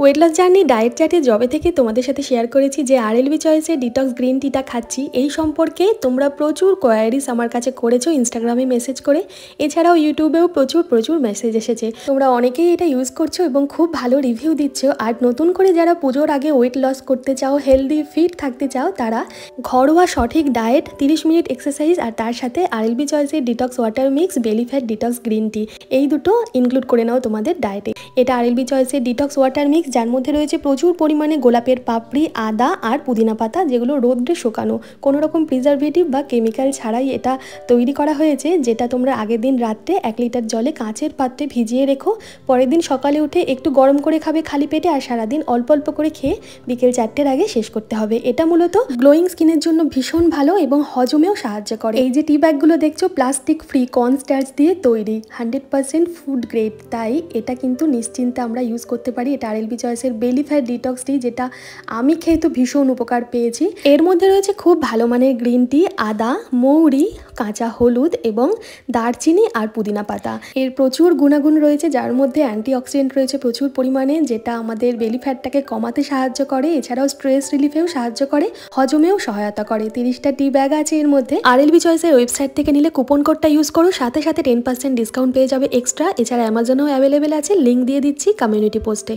Weight loss journey diet চার্টে জবে থেকে তোমাদের সাথে শেয়ার করেছি যে আরএলবি চয়েসের ডিটক্স গ্রিন টিটা খাচ্ছি, এই সম্পর্কে তোমরা প্রচুর কোয়ারিজ আমার কাছে করেছো ইনস্টাগ্রামে মেসেজ করে, এছাড়াও ইউটিউবেও প্রচুর মেসেজ এসেছে। তোমরা অনেকেই এটা ইউজ করছো এবং খুব ভালো রিভিউ দিচ্ছ। আর নতুন করে যারা পুজোর আগে ওয়েট লস করতে চাও, হেলদি ফিট থাকতে চাও, তারা ঘরোয়া সঠিক ডায়েট, 30 মিনিট এক্সারসাইজ আর তার সাথে আরএলবি চয়েসের detox water mix belly fat detox green tea, এই দুটো ইনক্লুড করে নাও তোমাদের ডায়েটে। এটা আরএলবি চয়েসের ডিটক্স ওয়াটার মিক্স, যার মধ্যে রয়েছে প্রচুর পরিমাণে গোলাপের পাপড়ি, আদা আর পুদিনা পাতা, যেগুলো রোদ্রে শুকানো, কোনো রকম প্রিজারভেটিভ বা কেমিক্যাল ছাড়াই এটা তৈরি করা হয়েছে। যেটা তোমরা আগের দিন রাত্রে 1 লিটার জলে কাঁচের পাত্রে ভিজিয়ে রেখো, পরের দিন সকালে উঠে একটু গরম করে খাবে খালি পেটে, আর সারাদিন অল্প অল্প করে খেয়ে বিকেল 4টের আগে শেষ করতে হবে। এটা মূলত গ্লোয়িং স্কিনের জন্য ভীষণ ভালো এবং হজমেও সাহায্য করে। এই যে টি ব্যাগগুলো দেখছো, প্লাস্টিক ফ্রি, কর্ন স্টার্চ দিয়ে তৈরি, 100% ফুড গ্রেড, তাই এটা কিন্তু নিশ্চিন্তে আমরা ইউজ করতে পারি। এটা আরএলবি চয়েসের বেলি ফ্যাট ডিটক্স টি, যেটা আমি খেয়ে তো ভীষণ উপকার পেয়েছি। এর মধ্যে রয়েছে খুব ভালো মানের গ্রিন টি, আদা, মৌরি, কাঁচা হলুদ এবং দারচিনি আর পুদিনা পাতা। এর প্রচুর গুণাগুণ রয়েছে, যার মধ্যে অ্যান্টিঅক্সিডেন্ট রয়েছে প্রচুর পরিমাণে, যেটা আমাদের বেলি ফ্যাটটাকে কমাতে সাহায্য করে, এছাড়াও স্ট্রেস রিলিফেও সাহায্য করে, হজমেও সহায়তা করে। 30টা টি ব্যাগ আছে এর মধ্যে। আরএলবি চয়েসের ওয়েবসাইট থেকে নিলে কুপন কোডটা ইউজ করো, সাথে 10% ডিসকাউন্ট পেয়ে যাবে এক্সট্রা। এছাড়া অ্যামাজনেও অ্যাভেলেবেল আছে, লিঙ্ক দিয়ে দিচ্ছি কমিউনিটি পোস্টে।